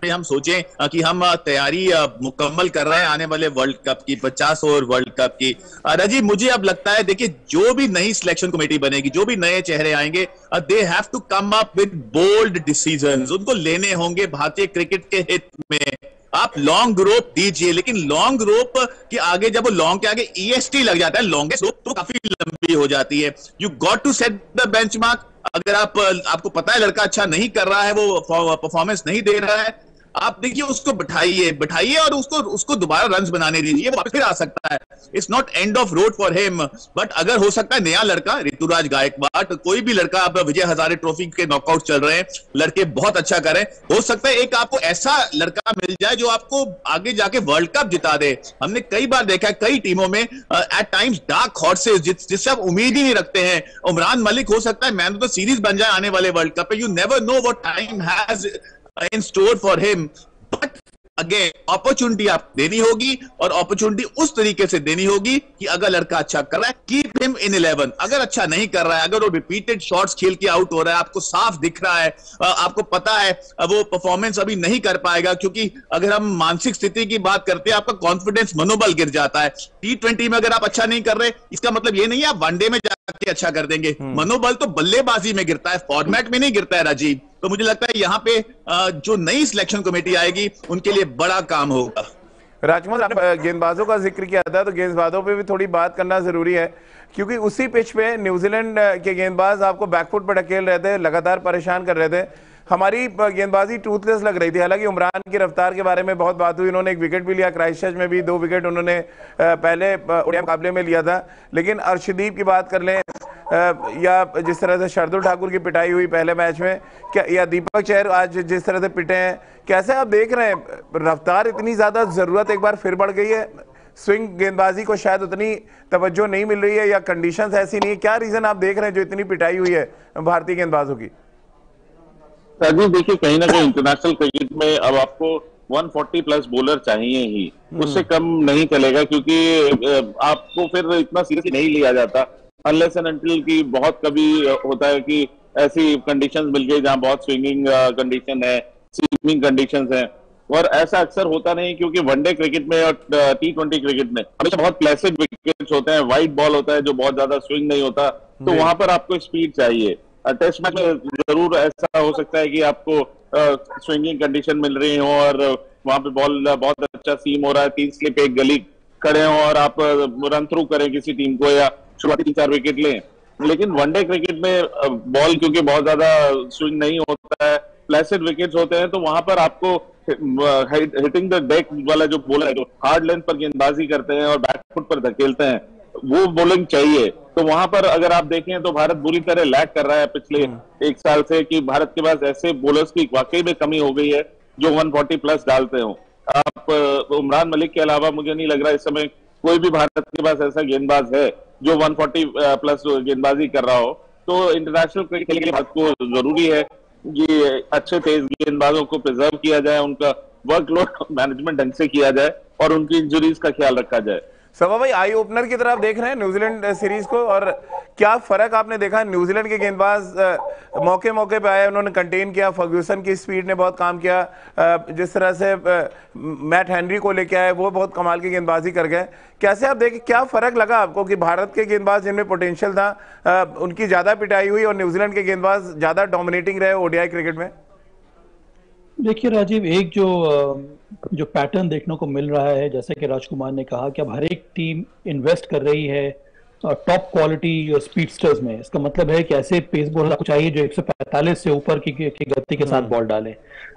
हम सोचें कि हम तैयारी मुकम्मल कर रहे हैं आने वाले वर्ल्ड कप की, 50 ओवर वर्ल्ड कप की। रजी, मुझे अब लगता है, देखिए, जो भी नई सिलेक्शन कमेटी बनेगी, जो भी नए चेहरे आएंगे, they have to come up with bold decisions. उनको लेने होंगे भारतीय क्रिकेट के हित में। आप लॉन्ग रोप दीजिए, लेकिन लॉन्ग रोप के आगे, जब वो लॉन्ग के आगे EST लग जाता है, लॉन्गेस्ट रोप, तो काफी लंबी हो जाती है। You got to set the benchmark. अगर आपको पता है लड़का अच्छा नहीं कर रहा है, वो परफॉर्मेंस नहीं दे रहा है, आप देखिए उसको बिठाइए और उसको दोबारा रन्स बनाने दीजिए, वो फिर आ सकता है। It's not end of road for him. But अगर हो सकता है नया लड़का, ऋतुराज गायकवाड़, कोई भी लड़का, आप विजय हजारे ट्रॉफी के नॉकआउट चल रहे हैं, लड़के बहुत अच्छा करें, हो सकता है एक आपको ऐसा लड़का मिल जाए जो आपको आगे जाके वर्ल्ड कप जिता दे। हमने कई बार देखा है कई टीमों में एट टाइम्स डार्क हॉर्सेस जिससे आप उम्मीद ही नहीं रखते हैं। उमरान मलिक हो सकता है मैन ऑफ द सीरीज बन जाए आने वाले वर्ल्ड कप पे। You never know what time has in store for him, but again opportunity आप देनी होगी, और अपॉर्चुनिटी उस तरीके से देनी होगी कि अगर लड़का अच्छा कर रहा है, कीप हिम इन 11। अगर अच्छा नहीं कर रहा है, अगर वो रिपीटेड शॉट्स खेल के आउट हो रहा है, आपको साफ दिख रहा है, आपको पता है वो परफॉर्मेंस अभी नहीं कर पाएगा, क्योंकि अगर हम मानसिक स्थिति की बात करते हैं, आपका कॉन्फिडेंस, मनोबल गिर जाता है। T20 में अगर आप अच्छा नहीं कर रहे, इसका मतलब ये नहीं है आप वनडे में जाके अच्छा कर देंगे। मनोबल तो बल्लेबाजी में गिरता है, फॉर्मेट में नहीं गिरता है राजीव। तो मुझे लगता है यहाँ पे जो नई सिलेक्शन कमेटी आएगी उनके लिए बड़ा काम होगा। राजमोहन, आपने गेंदबाजों का जिक्र किया था, तो गेंदबाजों पे भी थोड़ी बात करना जरूरी है, क्योंकि उसी पिच पे न्यूजीलैंड के गेंदबाज आपको बैकफुट पर ढकेल रहे थे, लगातार परेशान कर रहे थे। हमारी गेंदबाजी टूथलेस लग रही थी। हालांकि उमरान की रफ्तार के बारे में बहुत बात हुई, उन्होंने एक विकेट भी लिया, क्राइस्टचर्च में भी 2 विकेट उन्होंने पहले ओडीआई मुकाबले में लिया था। लेकिन अर्शदीप की बात कर लें, या जिस तरह से शार्दुल ठाकुर की पिटाई हुई पहले मैच में, क्या, या दीपक चहर आज जिस तरह से पिटे हैं, कैसे आप देख रहे हैं? रफ्तार इतनी ज्यादा जरूरत एक बार फिर बढ़ गई है, स्विंग गेंदबाजी को शायद उतनी तवज्जो नहीं मिल रही है, या कंडीशंस ऐसी नहीं है? क्या रीजन आप देख रहे हैं जो इतनी पिटाई हुई है भारतीय गेंदबाजों की? राजीव, देखिए, कहीं ना कहीं इंटरनेशनल क्रिकेट में अब आपको 140 प्लस बॉलर चाहिए ही, उससे कम नहीं चलेगा, क्योंकि आपको फिर इतना सीरियसली नहीं लिया जाता अनलेस एंड अनटिल की बहुत कभी होता है कि ऐसी कंडीशंस मिल गई जहां बहुत स्विंगिंग कंडीशन है, स्विमिंग कंडीशंस है, और ऐसा अक्सर होता नहीं, क्योंकि वनडे क्रिकेट में और T20 क्रिकेट में हमेशा बहुत प्लेसिड विकेट्स होते हैं, वाइड बॉल होता है जो बहुत ज्यादा स्विंग नहीं होता, तो वहां पर आपको स्पीड चाहिए। टेस्ट मैच में जरूर ऐसा हो सकता है कि आपको स्विंगिंग कंडीशन मिल रही हो और वहां पे बॉल बहुत अच्छा सीम हो रहा है, 3 स्लिप 1 गली खड़े हो और आप रन थ्रू करें किसी टीम को, या शुरुआती 3-4 विकेट लें। लेकिन वनडे क्रिकेट में बॉल क्योंकि बहुत ज्यादा स्विंग नहीं होता है, प्लेसिड विकेट्स होते हैं, तो वहां पर आपको हिटिंग द डेक वाला जो बॉलर है, जो हार्ड लेंथ पर गेंदबाजी करते हैं और बैकफुट पर धकेलते हैं, वो बॉलिंग चाहिए। तो वहां पर अगर आप देखें तो भारत बुरी तरह लैग कर रहा है पिछले 1 साल से, कि भारत के पास ऐसे बॉलर्स की वाकई में कमी हो गई है जो 140 प्लस डालते हो। आप उमरान मलिक के अलावा मुझे नहीं लग रहा इस समय कोई भी भारत के पास ऐसा गेंदबाज है जो 140 प्लस गेंदबाजी कर रहा हो। तो इंटरनेशनल क्रिकेट के लिए भारत को जरूरी है कि अच्छे तेज गेंदबाजों को प्रिजर्व किया जाए, उनका वर्कलोड मैनेजमेंट ढंग से किया जाए और उनकी इंजरीज का ख्याल रखा जाए। सभा भाई, आई ओपनर की तरह आप देख रहे हैं न्यूजीलैंड सीरीज को, और क्या फर्क आपने देखा? न्यूजीलैंड के गेंदबाज मौके मौके पे आए, उन्होंने कंटेन किया, फर्ग्यूसन की स्पीड ने बहुत काम किया, जिस तरह से मैट हेनरी को लेके आए वो बहुत कमाल की गेंदबाजी कर गए। कैसे आप देखें, क्या फर्क लगा आपको कि भारत के गेंदबाज जिनमें पोटेंशियल था उनकी ज्यादा पिटाई हुई और न्यूजीलैंड के गेंदबाज ज्यादा डोमिनेटिंग रहे ओडीआई क्रिकेट में? देखिए राजीव, एक जो पैटर्न देखने को मिल रहा है, जैसे कि राजकुमार ने कहा कि अब हर एक टीम इन्वेस्ट कर रही है टॉप क्वालिटी स्पीडस्टर्स में। इसका मतलब है कि ऐसे पेस बॉलर को चाहिए जो 145 से ऊपर की गति के साथ बॉल डालें।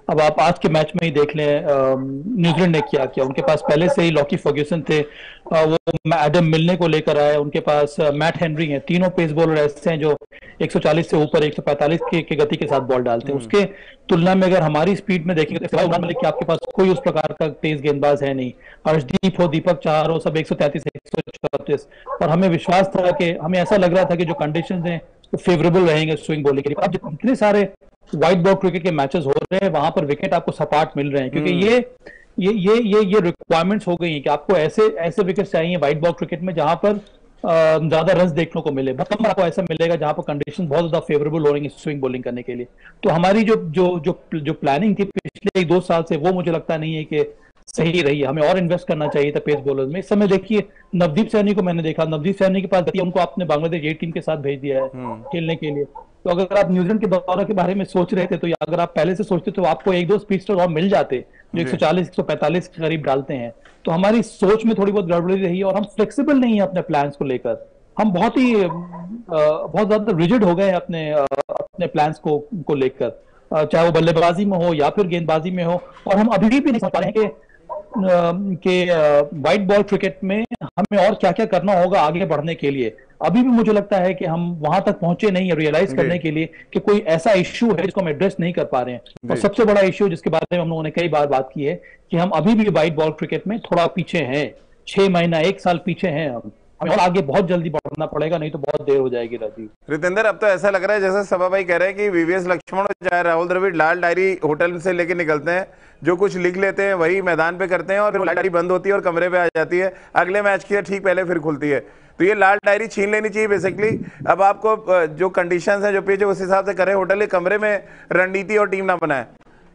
अब आप आज के मैच में ही देख लें, न्यूजीलैंड ने क्या किया। उनके पास पहले से ही लॉकी फर्ग्यूसन थे, वो एडम मिलने को लेकर आए, उनके पास मैट हेनरी हैं। तीनों पेस बॉलर ऐसे हैं जो 140 से ऊपर 145 की गति के साथ बॉल डालते हैं। उसके तुलना में अगर हमारी स्पीड में देखेंगे तो उमरान मलिक के आपके पास कोई उस प्रकार का तेज गेंदबाज है नहीं। अर्शदीप हो, दीपक चाहर हो, सब 133 134। और हमें विश्वास था कि हमें ऐसा लग रहा था कि जो कंडीशंस हैं वो फेवरेबल रहेंगे स्विंग बॉलिंग के लिए। अब इतने सारे व्हाइट बॉल क्रिकेट के मैचेस हो रहे हैं, वहां पर विकेट आपको सपाट मिल रहे हैं, क्योंकि ये रिक्वायरमेंट्स हो गई हैं कि आपको ऐसे विकेट चाहिए व्हाइट बॉल क्रिकेट में जहां पर ज्यादा रन देखने को मिले। बहुत कम आपको ऐसा मिलेगा जहां पर कंडीशन बहुत ज्यादा फेवरेबल हो रही है स्विंग बॉलिंग करने के लिए। तो हमारी जो प्लानिंग थी पिछले 1-2 साल से, वो मुझे लगता नहीं है कि सही रही है। हमें और इन्वेस्ट करना चाहिए था पेस बॉलर में। इस समय देखिए नवदीप सैनी को मैंने देखा, नवदीप सैनी के पास गति, उनको आपने बांग्लादेश ए टीम के साथ भेज दिया है खेलने के लिए। तो अगर आप न्यूजीलैंड के दौरे के बारे में सोच रहे थे, तो अगर आप पहले से सोचते तो आपको 1-2 स्पीडस्टर और मिल जाते जो 140 145 के करीब डालते हैं। तो हमारी सोच में थोड़ी बहुत गड़बड़ी रही और हम फ्लेक्सिबल नहीं है अपने प्लान्स को लेकर। हम बहुत ज्यादा रिजिड हो गए अपने प्लान्स को लेकर, चाहे वो बल्लेबाजी में हो या फिर गेंदबाजी में हो। और हम अभी भी नहीं समझ पा रहे हैं कि व्हाइट बॉल क्रिकेट में हमें और क्या क्या करना होगा आगे बढ़ने के लिए। अभी भी मुझे लगता है कि हम वहां तक पहुंचे नहीं है रियलाइज करने के लिए कि कोई ऐसा इश्यू है जिसको हम एड्रेस नहीं कर पा रहे हैं। और सबसे बड़ा इश्यू जिसके बारे में हम लोगों ने कई बार बात की है कि हम अभी भी व्हाइट बॉल क्रिकेट में थोड़ा पीछे हैं, 6 महीना 1 साल पीछे हैं। हमें और आगे बहुत जल्दी बढ़ना पड़ेगा, नहीं तो बहुत देर हो जाएगी। राजीव, रितेंद्र, अब तो ऐसा लग रहा है जैसे सभा भाई कह रहे हैं कि वीवीएस लक्ष्मण चाहे राहुल द्रविड़ लाल डायरी होटल से लेके निकलते हैं, जो कुछ लिख लेते हैं वही मैदान पे करते हैं और फिर लाल डायरी बंद होती है और कमरे पे आ जाती है अगले मैच की ठीक पहले फिर खुलती है। तो ये लाल डायरी छीन लेनी चाहिए बेसिकली। अब आपको जो कंडीशंस हैं, जो पिच है, उस हिसाब से करें, होटल के कमरे में रणनीति और टीम ना बनाए।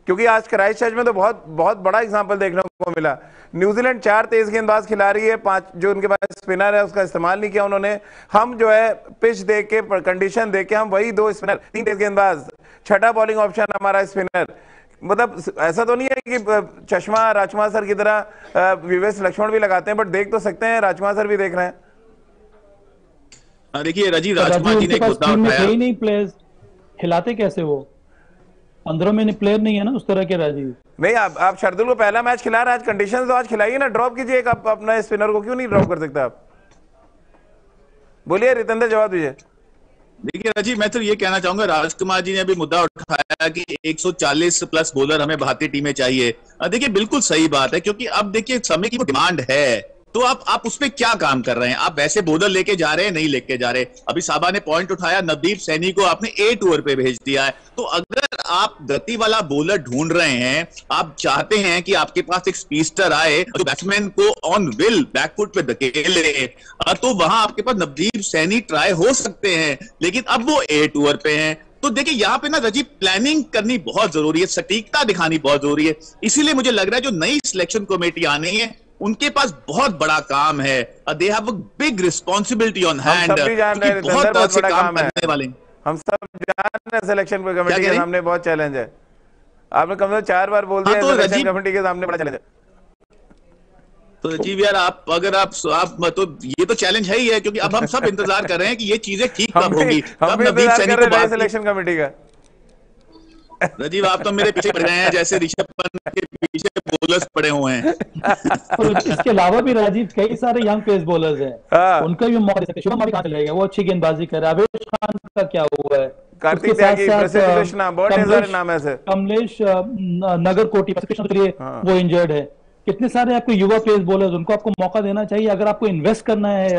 क्योंकि आज क्राइस्टचर्च में तो बहुत बहुत बड़ा एग्जांपल देखने को मिला। न्यूजीलैंड 4 तेज गेंदबाज खिला रही है, 5 जो उनके पास स्पिनर है उसका इस्तेमाल नहीं किया उन्होंने। हम जो है पिच देख के, कंडीशन देख के, हम वही 2 स्पिनर, 3 तेज गेंदबाज, 6ठा बॉलिंग ऑप्शन हमारा स्पिनर। मतलब ऐसा तो नहीं है कि चश्मा राजकुमार सर की तरह वीवीएस लक्ष्मण भी लगाते हैं, बट देख तो सकते हैं, राजकुमार सर भी देख रहे हैं। देखिए राजीव, राजकुमार जी ने एक मुद्दा उठाया, नहीं प्लेयर्स हिलाते कैसे वो 15 में प्लेयर नहीं है ना उस तरह के। राजीव नहीं, आप शर्दुल को पहला मैच खिला रहे हैं, आज कंडीशंस तो आज खिलाइए ना, ड्रॉप कीजिए एक अपना स्पिनर को, क्यों नहीं ड्रॉप कर सकते आप? बोलिए रितेंद्र, जवाब दीजिए। देखिए राजीव, मैं तो ये कहना चाहूंगा, राजकुमार जी ने अभी मुद्दा उठाया कि 140 प्लस बॉलर हमें भारतीय टीमें चाहिए। देखिए बिल्कुल सही बात है, क्योंकि अब देखिए समय की डिमांड है, तो आप उस पर क्या काम कर रहे हैं? आप वैसे बॉलर लेके जा रहे हैं, नहीं लेके जा रहे। अभी साबा ने पॉइंट उठाया, नवदीप सैनी को आपने ए टूर पे भेज दिया है। तो अगर आप गति वाला बॉलर ढूंढ रहे हैं, आप चाहते हैं कि आपके पास एक स्पीडस्टर आए जो बैट्समैन को ऑन विल बैकफुट पे धकेले, तो वहां आपके पास नवदीप सैनी ट्राई हो सकते हैं, लेकिन अब वो ए टूर पे हैं। तो देखिए यहाँ पे ना राजीव, प्लानिंग करनी बहुत जरूरी है, सटीकता दिखानी बहुत जरूरी है। इसीलिए मुझे लग रहा है जो नई सिलेक्शन कमेटी आनी है उनके पास बहुत बड़ा काम है। They have a big responsibility on hand, बहुत अच्छे काम करने वाले। हम सब जान रहे हैं सिलेक्शन कमेटी के सामने बहुत चैलेंज है। आपने कम से कम 4 बार बोल दिया, सिलेक्शन कमेटी के सामने बड़ा चैलेंज है। तो राजीव यार, आप तो ये तो चैलेंज है ही है, क्योंकि अब हम सब इंतजार कर रहे हैं कि ये चीजें ठीक कब होगी, कब नवदीप सैनी को बात सिलेक्शन कमेटी का। राजीव, आप तो मेरे पीछे पड़ गए हैं जैसे ऋषभ पंत के पीछे बॉलर्स पड़े हुए हैं। और इसके अलावा भी राजीव कई सारे यंग पेस बॉलर्स हैं, उनका भी मौका दे सकते हैं। शुभम कहां चले गए, वो अच्छी गेंदबाजी कर रहा है। आवेश खान का क्या हुआ है? कार्तिक त्यागी, प्रसिद्ध कृष्णा, बहुत सारे नाम ऐसे, कमलेश नगरकोटी, वो इंजर्ड है। कितने सारे आपके युवा पेस बॉलर्स, उनको आपको मौका देना चाहिए। अगर आपको इन्वेस्ट करना है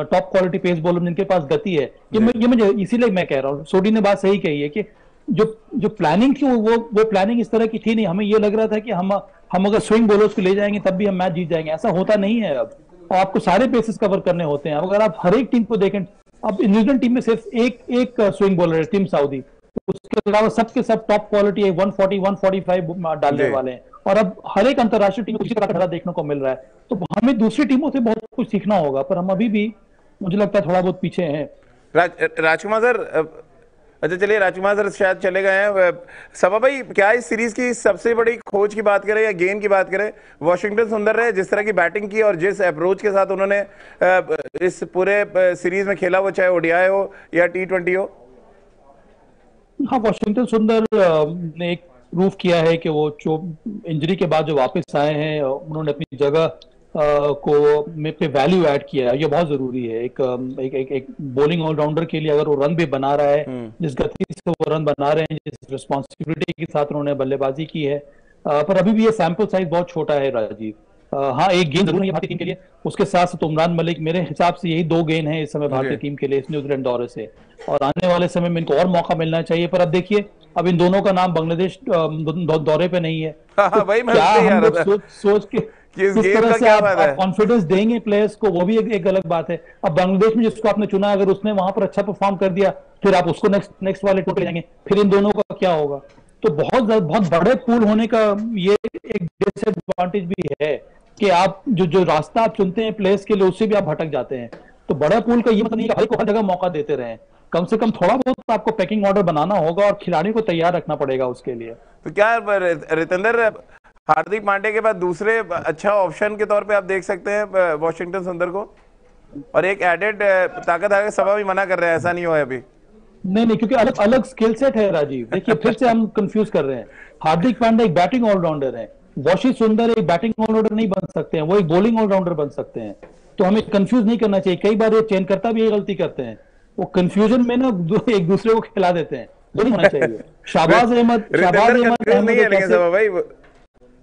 टॉप क्वालिटी पेस बॉलर जिनके पास गति है, ये मुझे इसीलिए मैं कह रहा हूँ, सोडी ने बात सही कही है कि जो प्लानिंग थी वो प्लानिंग इस तरह की थी नहीं। हमें ये लग रहा था कि हम अगर स्विंग बॉलर्स को ले जाएंगे तब भी हम मैच जीत जाएंगे, ऐसा होता नहीं है। अब और आपको सारे बेसिस कवर करने होते हैं। अगर आप हर एक टीम को देखें, अब न्यूजीलैंड टीम में सिर्फ एक स्विंग बॉलर है, टीम साउदी, उसके अलावा सबके सब टॉप क्वालिटी है, 140 145 डालने वाले हैं। और अब हर एक अंतरराष्ट्रीय टीम को इसी तरह का खड़ा देखने को मिल रहा है। तो हमें दूसरी टीमों से बहुत कुछ सीखना होगा, पर हम अभी भी मुझे लगता है थोड़ा बहुत पीछे हैं। राजकुमार सर, अच्छा चलिए, राजकुमार सर शायद चले गए हैं। सभा भाई, क्या इस सीरीज की सबसे बड़ी खोज की बात करें या गेंद की बात करें, वॉशिंगटन सुंदर रहे जिस तरह की बैटिंग की और जिस अप्रोच के साथ उन्होंने इस पूरे सीरीज में खेला, वो चाहे ओडीआई हो या T20 हो? हाँ, वॉशिंगटन सुंदर ने एक प्रूव किया है कि वो जो इंजरी के बाद जो वापस आए हैं, उन्होंने अपनी जगह को में पे वैल्यू ऐड किया है। ये बहुत जरूरी है एक बॉलिंग ऑलराउंडर के लिए। अगर वो रन भी बना रहा है, जिस गति से वो रन बना रहे हैं, जिस रिस्पॉन्सिबिलिटी के साथ उन्होंने बल्लेबाजी की है, पर अभी भी ये सैंपल साइज बहुत छोटा है राजीव। हाँ, एक गेंद जरूर है भारतीय टीम के लिए, उसके साथ साथ उमरान मलिक, मेरे हिसाब से यही 2 गेंद हैं इस समय भारतीय टीम के लिए इस न्यूजीलैंड दौरे से, और आने वाले समय में इनको और मौका मिलना चाहिए। पर अब देखिए, अब इन दोनों का नाम बांग्लादेश दौरे पे नहीं है, तो क्या हम लोग सोच के किस तरह से आप कॉन्फिडेंस देंगे प्लेयर्स को, वो भी एक अलग बात है। अब बांग्लादेश में जिसको आपने चुना, अगर उसने वहां पर अच्छा परफॉर्म कर दिया, फिर आप उसको नेक्स्ट वाले टूर पे जाएंगे, फिर इन दोनों का क्या होगा? तो बहुत बड़े पूल होने का ये एक डिसएडवांटेज भी है कि आप जो रास्ता आप चुनते हैं प्लेयर्स के लिए, उससे भी आप भटक जाते हैं। तो बड़ा पूल का ये मतलब नहीं कि हर को हर जगह मौका देते रहे, कम से कम थोड़ा बहुत आपको पैकिंग ऑर्डर बनाना होगा और खिलाड़ियों को तैयार रखना पड़ेगा उसके लिए। तो क्या रितेंद्र, हार्दिक पांड्या के बाद दूसरे अच्छा ऑप्शन के तौर पे आप देख सकते हैं वॉशिंगटन सुंदर को, और एक एडेड ताकत आगे सभा भी मना कर रहे हैं, ऐसा नहीं हुआ अभी? नहीं, क्योंकि अलग अलग स्किल सेट है राजीव। देखिए, फिर से हम कंफ्यूज कर रहे हैं। हार्दिक पांड्या एक बैटिंग ऑलराउंडर है, वॉशिंग सुंदर एक बैटिंग ऑलराउंडर नहीं बन सकते हैं, वो एक बॉलिंग ऑलराउंडर बन सकते हैं। तो हमें कंफ्यूज नहीं करना चाहिए। कई बार ये चयनकर्ता भी ये गलती करते हैं, वो कंफ्यूजन में ना एक दूसरे को खिला देते हैं, वो नहीं होना चाहिए। शहबाज अहमद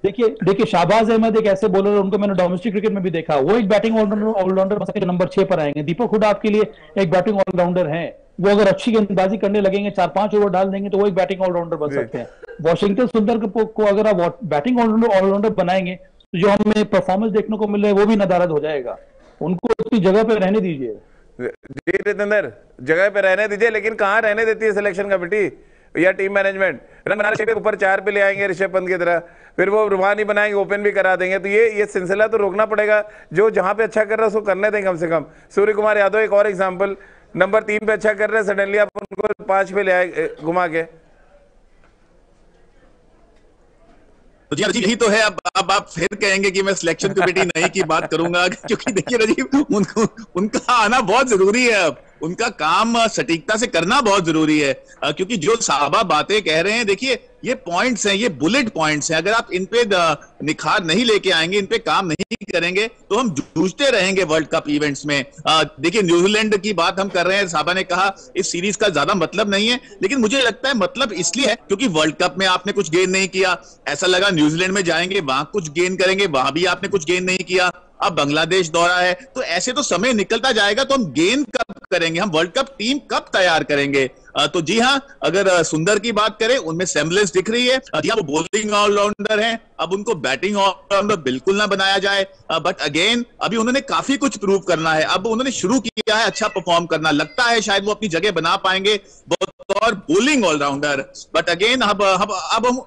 देखिए शहबाज अहमद एक ऐसे बॉलर, उनको मैंने डोमेस्टिक क्रिकेट में भी देखा, वो एक बैटिंग ऑलराउंडर बन सकते हैं, नंबर 6 पर आएंगे। दीपक हुडा आपके लिए एक बैटिंग ऑलराउंडर है, वो अगर अच्छी गेंदबाजी करने लगेंगे, 4-5 ओवर डाल देंगे, तो वो एक बैटिंग ऑलराउंडर बन सकते हैं। वॉशिंगटन सुंदर को अगर आप बैटिंग ऑलराउंडर बनाएंगे, तो जो हमें परफॉर्मेंस देखने को मिल रहा है वो भी नदारद हो जाएगा। उनको अपनी जगह पे रहने दीजिए। जी रितेंद्र, जगह पे रहने दीजिए, लेकिन कहाँ रहने देती है सिलेक्शन कमेटी या टीम मैनेजमेंट? रन बनाने के ऊपर 4 पे ले आएंगे ऋषभ पंत की तरह, फिर वो रुमान ही बनाएंगे, ओपन भी करा देंगे। तो ये सिलसिला तो रोकना पड़ेगा। जो जहां पे अच्छा कर रहा है उसको करने दें कम से कम। सूर्य कुमार यादव एक और एग्जांपल, नंबर 3 पे अच्छा कर रहे हैं, सडनली आप उनको 5 पे ले आए घुमा के। तो जी यही तो है। अब आप फिर कहेंगे कि मैं सिलेक्शन कमेटी नहीं की बात करूंगा, क्योंकि देखिए राजीव, उनका आना बहुत जरूरी है। अब उनका काम सटीकता से करना बहुत जरूरी है, क्योंकि जो साहबा बातें कह रहे हैं, देखिए ये पॉइंट्स हैं, ये बुलेट पॉइंट्स हैं। अगर आप इन पे निखार नहीं लेके आएंगे, इन पे काम नहीं करेंगे, तो हम जूझते रहेंगे वर्ल्ड कप इवेंट्स में। देखिए न्यूजीलैंड की बात हम कर रहे हैं, साहबा ने कहा इस सीरीज का ज्यादा मतलब नहीं है, लेकिन मुझे लगता है मतलब इसलिए है क्योंकि वर्ल्ड कप में आपने कुछ गेन नहीं किया। ऐसा लगा न्यूजीलैंड में जाएंगे, वहां कुछ गेन करेंगे, वहां भी आपने कुछ गेन नहीं किया। अब बांग्लादेश दौरा है, तो ऐसे तो समय निकलता जाएगा, तो हम गेन कब करेंगे, हम वर्ल्ड कप टीम कब तैयार करेंगे? तो जी हाँ, अगर सुंदर की बात करें, उनमें सेम्बलेंस दिख रही है। जी हाँ, वो बॉलिंग ऑलराउंडर हैं, अब उनको बैटिंग ऑलराउंडर बिल्कुल ना बनाया जाए। बट अगेन अभी उन्होंने काफी कुछ प्रूव करना है। अब उन्होंने शुरू किया है अच्छा परफॉर्म करना, लगता है शायद वो अपनी जगह बना पाएंगे और बॉलिंग ऑलराउंडर। बट अगेन अब हम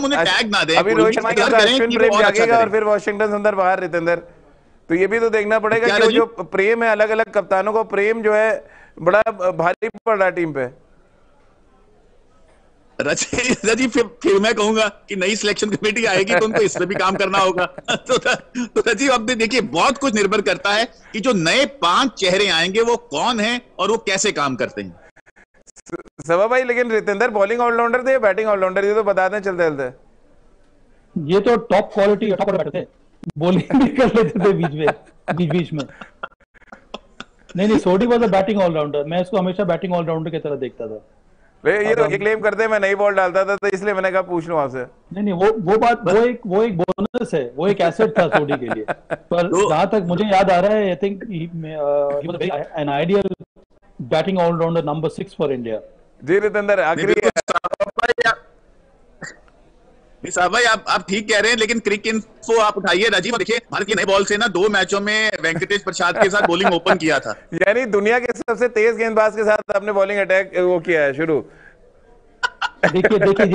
उन्हें टैग ना दें, अभी रोहित शर्मा जागेगा और फिर वॉशिंगटन सुंदर बाहर। रितेंद्र, तो ये भी तो देखना पड़ेगा कि जो प्रेम है अलग अलग कप्तानों को, प्रेम जो है बड़ा भारी पड़ रहा है टीम पे। रजी फिर मैं कहूंगा कि नई सिलेक्शन कमेटी आएगी तो उनको इस पर भी काम करना होगा। तो रजी अब देखिए बहुत कुछ निर्भर करता है कि जो नए 5 चेहरे आएंगे वो कौन हैं और वो कैसे काम करते हैं। सभा भाई, लेकिन रितेंद्र बॉलिंग ऑलराउंडर थे या बैटिंग ऑलराउंडर, ये तो बता दें चलते चलते। ये तो टॉप क्वालिटी टॉप बैटर थे, बॉलिंग भी कर लेते थे बीच में। नहीं, सोडी वाज अ बैटिंग ऑलराउंडर, मैं इसको हमेशा बैटिंग ऑलराउंडर की तरह देखता था। ये तो क्लेम करते हैं मैं नई बॉल डालता था, तो इसलिए मैंने कहा पूछ लूं आपसे। नहीं, वो एक बोनस है, वो एक एसेट था सोडी के लिए। पर जहां तक मुझे याद आ रहा है, I think he was an ideal batting all rounder number 6 for India. जी रितेंद्र, आखिरी साहब भाई आप ठीक कह रहे हैं, लेकिन क्रिक इन्फो आप उठाइए राजीव, देखिए भारत की नई बॉल से ना 2 मैचों में वेंकटेश प्रसाद के साथ बॉलिंग ओपन किया था। यानी दुनिया के सबसे तेज गेंदबाज के साथ अपने बॉलिंग अटैक वो किया है शुरू। देखिए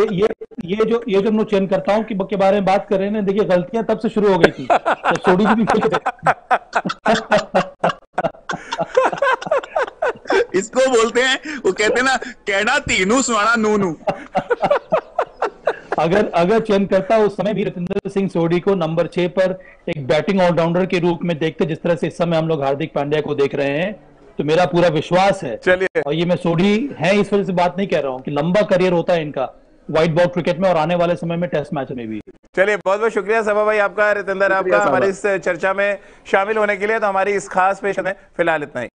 ये जो हम लोग चयनकर्ताओं के बारे में बात कर रहे हैं ना, देखिए गलतियां तब से शुरू हो गई थी तो सोडी जी भी खेले थे। इसको बोलते हैं, वो कहते हैं ना, कहना तीनू सुनाना नूनू। अगर चयनकर्ता उस समय भी रविंद्र सिंह सोडी को नंबर 6 पर एक बैटिंग ऑलराउंडर के रूप में देखते, जिस तरह से इस समय हम लोग हार्दिक पांड्या को देख रहे हैं, तो मेरा पूरा विश्वास है। चलिए, और ये मैं सोडी है इस वजह से बात नहीं कह रहा हूं कि लंबा करियर होता है इनका व्हाइट बॉल क्रिकेट में और आने वाले समय में टेस्ट मैच में भी। चलिए, बहुत बहुत शुक्रिया सभा भाई आपका, रितेंद्र आपका हमारी इस चर्चा में शामिल होने के लिए। तो हमारी इस खास पेश में फिलहाल इतना ही।